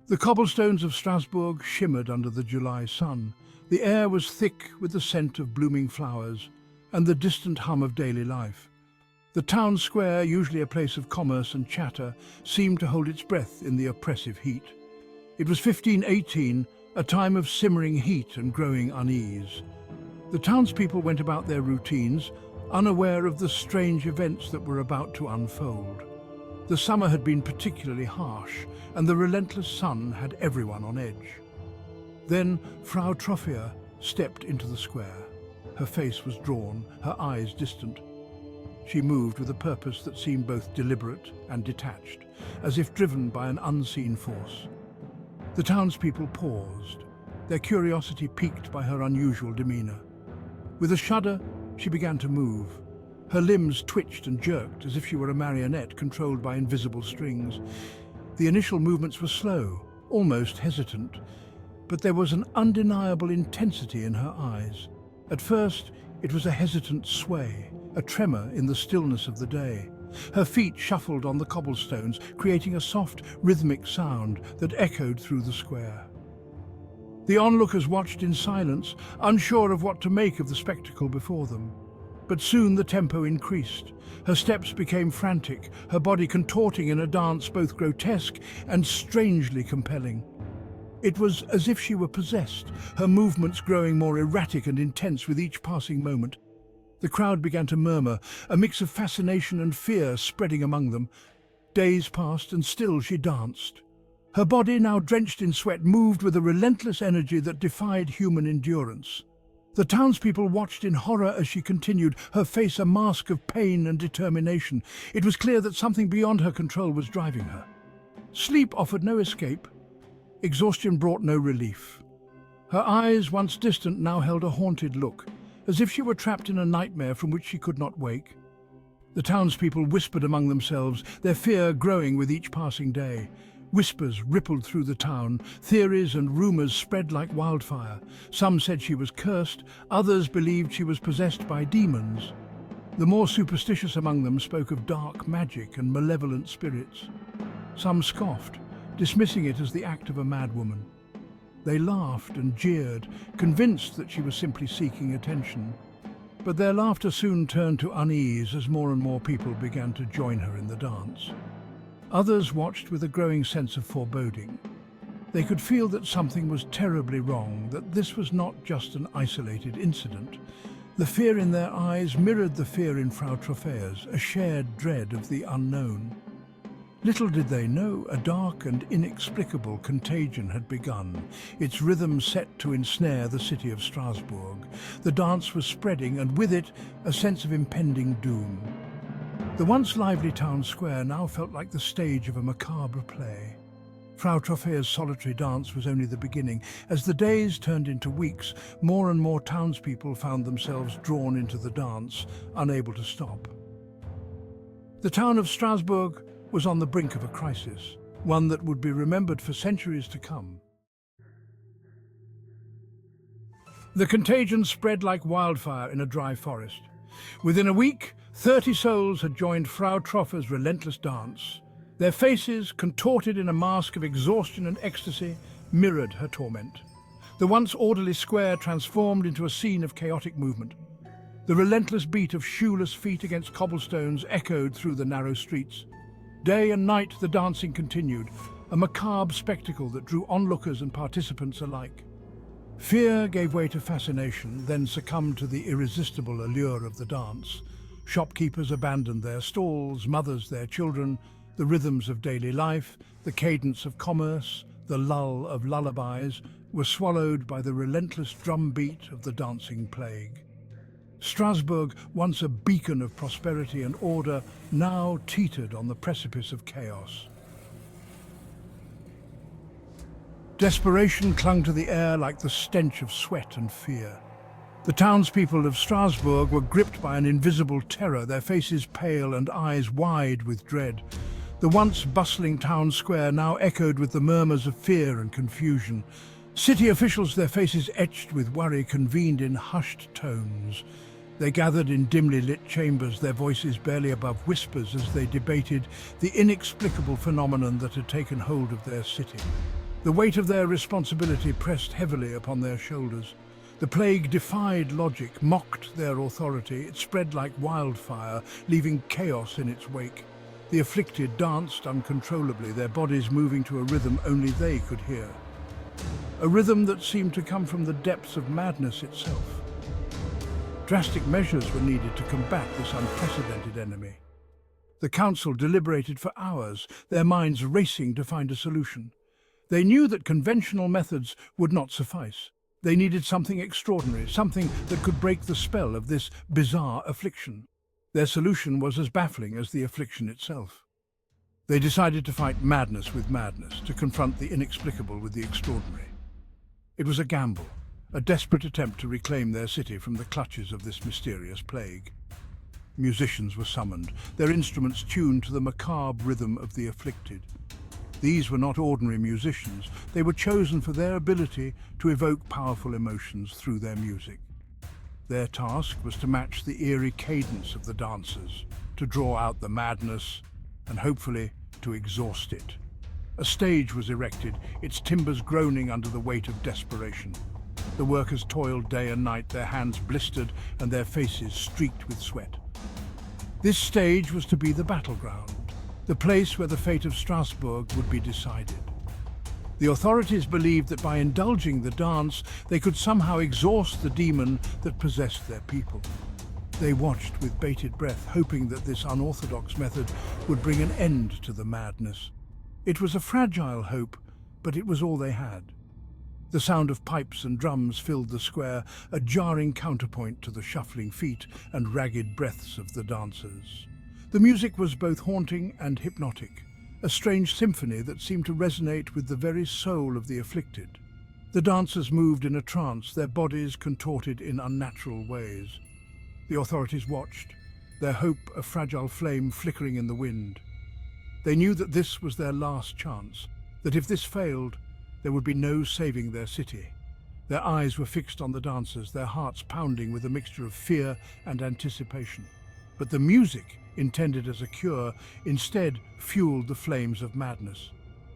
The cobblestones of Strasbourg shimmered under the July sun. The air was thick with the scent of blooming flowers and the distant hum of daily life. The town square, usually a place of commerce and chatter, seemed to hold its breath in the oppressive heat. It was 1518, a time of simmering heat and growing unease. The townspeople went about their routines, unaware of the strange events that were about to unfold. The summer had been particularly harsh, and the relentless sun had everyone on edge. Then Frau Troffea stepped into the square. Her face was drawn, her eyes distant. She moved with a purpose that seemed both deliberate and detached, as if driven by an unseen force. The townspeople paused, their curiosity piqued by her unusual demeanor. With a shudder, she began to move. Her limbs twitched and jerked as if she were a marionette controlled by invisible strings. The initial movements were slow, almost hesitant, but there was an undeniable intensity in her eyes. At first, it was a hesitant sway, a tremor in the stillness of the day. Her feet shuffled on the cobblestones, creating a soft, rhythmic sound that echoed through the square. The onlookers watched in silence, unsure of what to make of the spectacle before them. But soon the tempo increased. Her steps became frantic, her body contorting in a dance both grotesque and strangely compelling. It was as if she were possessed, her movements growing more erratic and intense with each passing moment. The crowd began to murmur, a mix of fascination and fear spreading among them. Days passed and still she danced. Her body, now drenched in sweat, moved with a relentless energy that defied human endurance. The townspeople watched in horror as she continued, her face a mask of pain and determination. It was clear that something beyond her control was driving her. Sleep offered no escape. Exhaustion brought no relief. Her eyes, once distant, now held a haunted look, as if she were trapped in a nightmare from which she could not wake. The townspeople whispered among themselves, their fear growing with each passing day. Whispers rippled through the town, theories and rumors spread like wildfire. Some said she was cursed, others believed she was possessed by demons. The more superstitious among them spoke of dark magic and malevolent spirits. Some scoffed, dismissing it as the act of a madwoman. They laughed and jeered, convinced that she was simply seeking attention. But their laughter soon turned to unease as more and more people began to join her in the dance. Others watched with a growing sense of foreboding. They could feel that something was terribly wrong, that this was not just an isolated incident. The fear in their eyes mirrored the fear in Frau Troffea's, a shared dread of the unknown. Little did they know, a dark and inexplicable contagion had begun, its rhythm set to ensnare the city of Strasbourg. The dance was spreading, and with it, a sense of impending doom. The once lively town square now felt like the stage of a macabre play. Frau Troffea's solitary dance was only the beginning. As the days turned into weeks, more and more townspeople found themselves drawn into the dance, unable to stop. The town of Strasbourg was on the brink of a crisis, one that would be remembered for centuries to come. The contagion spread like wildfire in a dry forest. Within a week, 30 souls had joined Frau Troffea's relentless dance. Their faces, contorted in a mask of exhaustion and ecstasy, mirrored her torment. The once orderly square transformed into a scene of chaotic movement. The relentless beat of shoeless feet against cobblestones echoed through the narrow streets. Day and night the dancing continued, a macabre spectacle that drew onlookers and participants alike. Fear gave way to fascination, then succumbed to the irresistible allure of the dance. Shopkeepers abandoned their stalls, mothers their children. The rhythms of daily life, the cadence of commerce, the lull of lullabies were swallowed by the relentless drumbeat of the dancing plague. Strasbourg, once a beacon of prosperity and order, now teetered on the precipice of chaos. Desperation clung to the air like the stench of sweat and fear. The townspeople of Strasbourg were gripped by an invisible terror, their faces pale and eyes wide with dread. The once bustling town square now echoed with the murmurs of fear and confusion. City officials, their faces etched with worry, convened in hushed tones. They gathered in dimly lit chambers, their voices barely above whispers as they debated the inexplicable phenomenon that had taken hold of their city. The weight of their responsibility pressed heavily upon their shoulders. The plague defied logic, mocked their authority. It spread like wildfire, leaving chaos in its wake. The afflicted danced uncontrollably, their bodies moving to a rhythm only they could hear. A rhythm that seemed to come from the depths of madness itself. Drastic measures were needed to combat this unprecedented enemy. The council deliberated for hours, their minds racing to find a solution. They knew that conventional methods would not suffice. They needed something extraordinary, something that could break the spell of this bizarre affliction. Their solution was as baffling as the affliction itself. They decided to fight madness with madness, to confront the inexplicable with the extraordinary. It was a gamble, a desperate attempt to reclaim their city from the clutches of this mysterious plague. Musicians were summoned, their instruments tuned to the macabre rhythm of the afflicted. These were not ordinary musicians. They were chosen for their ability to evoke powerful emotions through their music. Their task was to match the eerie cadence of the dancers, to draw out the madness, and hopefully to exhaust it. A stage was erected, its timbers groaning under the weight of desperation. The workers toiled day and night, their hands blistered and their faces streaked with sweat. This stage was to be the battleground, the place where the fate of Strasbourg would be decided. The authorities believed that by indulging the dance, they could somehow exhaust the demon that possessed their people. They watched with bated breath, hoping that this unorthodox method would bring an end to the madness. It was a fragile hope, but it was all they had. The sound of pipes and drums filled the square, a jarring counterpoint to the shuffling feet and ragged breaths of the dancers. The music was both haunting and hypnotic, a strange symphony that seemed to resonate with the very soul of the afflicted. The dancers moved in a trance, their bodies contorted in unnatural ways. The authorities watched, their hope a fragile flame flickering in the wind. They knew that this was their last chance, that if this failed, there would be no saving their city. Their eyes were fixed on the dancers, their hearts pounding with a mixture of fear and anticipation. But the music, intended as a cure, instead fueled the flames of madness.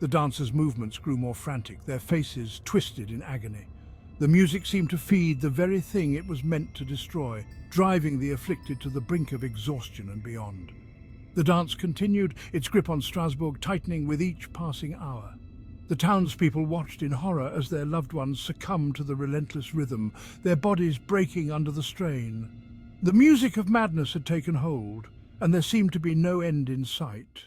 The dancers' movements grew more frantic, their faces twisted in agony. The music seemed to feed the very thing it was meant to destroy, driving the afflicted to the brink of exhaustion and beyond. The dance continued, its grip on Strasbourg tightening with each passing hour. The townspeople watched in horror as their loved ones succumbed to the relentless rhythm, their bodies breaking under the strain. The music of madness had taken hold, and there seemed to be no end in sight.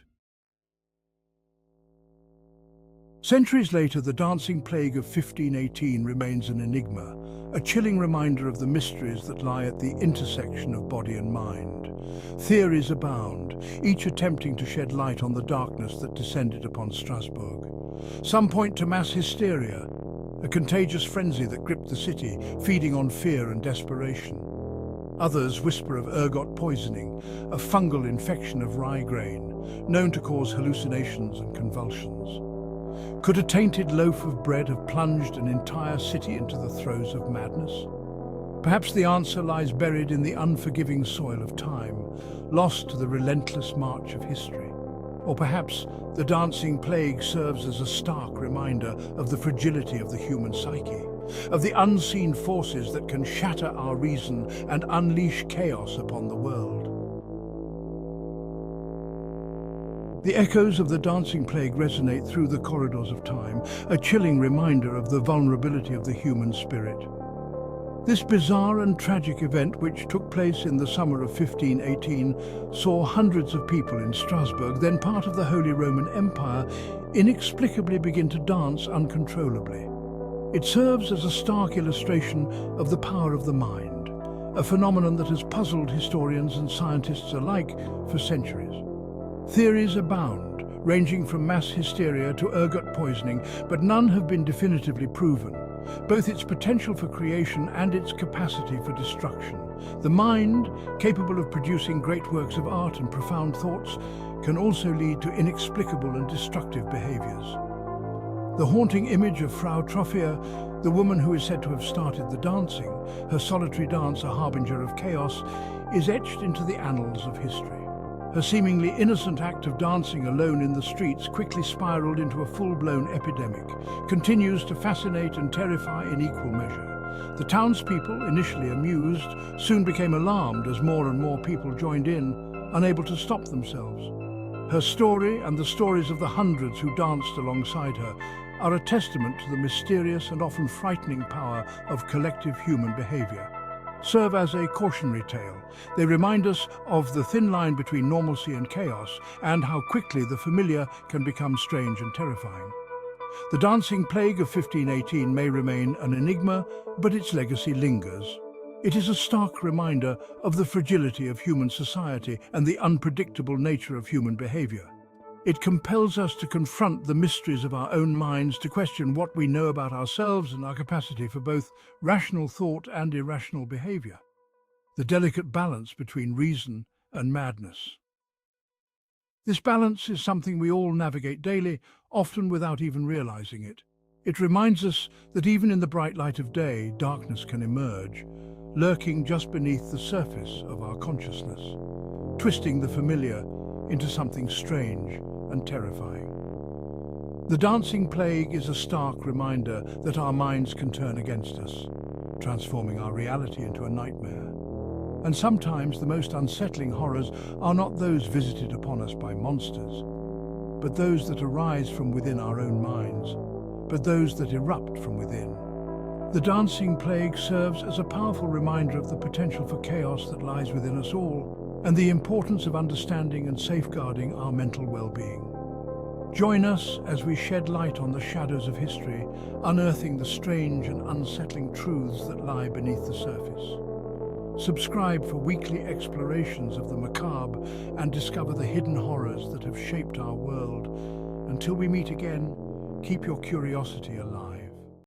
Centuries later, the dancing plague of 1518 remains an enigma, a chilling reminder of the mysteries that lie at the intersection of body and mind. Theories abound, each attempting to shed light on the darkness that descended upon Strasbourg. Some point to mass hysteria, a contagious frenzy that gripped the city, feeding on fear and desperation. Others whisper of ergot poisoning, a fungal infection of rye grain, known to cause hallucinations and convulsions. Could a tainted loaf of bread have plunged an entire city into the throes of madness? Perhaps the answer lies buried in the unforgiving soil of time, lost to the relentless march of history. Or perhaps the dancing plague serves as a stark reminder of the fragility of the human psyche, of the unseen forces that can shatter our reason and unleash chaos upon the world. The echoes of the dancing plague resonate through the corridors of time, a chilling reminder of the vulnerability of the human spirit. This bizarre and tragic event, which took place in the summer of 1518, saw hundreds of people in Strasbourg, then part of the Holy Roman Empire, inexplicably begin to dance uncontrollably. It serves as a stark illustration of the power of the mind, a phenomenon that has puzzled historians and scientists alike for centuries. Theories abound, ranging from mass hysteria to ergot poisoning, but none have been definitively proven. Both its potential for creation and its capacity for destruction. The mind, capable of producing great works of art and profound thoughts, can also lead to inexplicable and destructive behaviors. The haunting image of Frau Troffea, the woman who is said to have started the dancing, her solitary dance a harbinger of chaos, is etched into the annals of history. Her seemingly innocent act of dancing alone in the streets quickly spiraled into a full-blown epidemic, continues to fascinate and terrify in equal measure. The townspeople, initially amused, soon became alarmed as more and more people joined in, unable to stop themselves. Her story and the stories of the hundreds who danced alongside her are a testament to the mysterious and often frightening power of collective human behavior. Serve as a cautionary tale. They remind us of the thin line between normalcy and chaos and how quickly the familiar can become strange and terrifying. The dancing plague of 1518 may remain an enigma, but its legacy lingers. It is a stark reminder of the fragility of human society and the unpredictable nature of human behavior. It compels us to confront the mysteries of our own minds, to question what we know about ourselves and our capacity for both rational thought and irrational behavior. The delicate balance between reason and madness. This balance is something we all navigate daily, often without even realizing it. It reminds us that even in the bright light of day, darkness can emerge, lurking just beneath the surface of our consciousness, twisting the familiar into something strange and terrifying. The dancing plague is a stark reminder that our minds can turn against us, transforming our reality into a nightmare. And sometimes the most unsettling horrors are not those visited upon us by monsters, but those that arise from within our own minds, but those that erupt from within. The dancing plague serves as a powerful reminder of the potential for chaos that lies within us all, and the importance of understanding and safeguarding our mental well-being. Join us as we shed light on the shadows of history, unearthing the strange and unsettling truths that lie beneath the surface. Subscribe for weekly explorations of the macabre and discover the hidden horrors that have shaped our world. Until we meet again, keep your curiosity alive.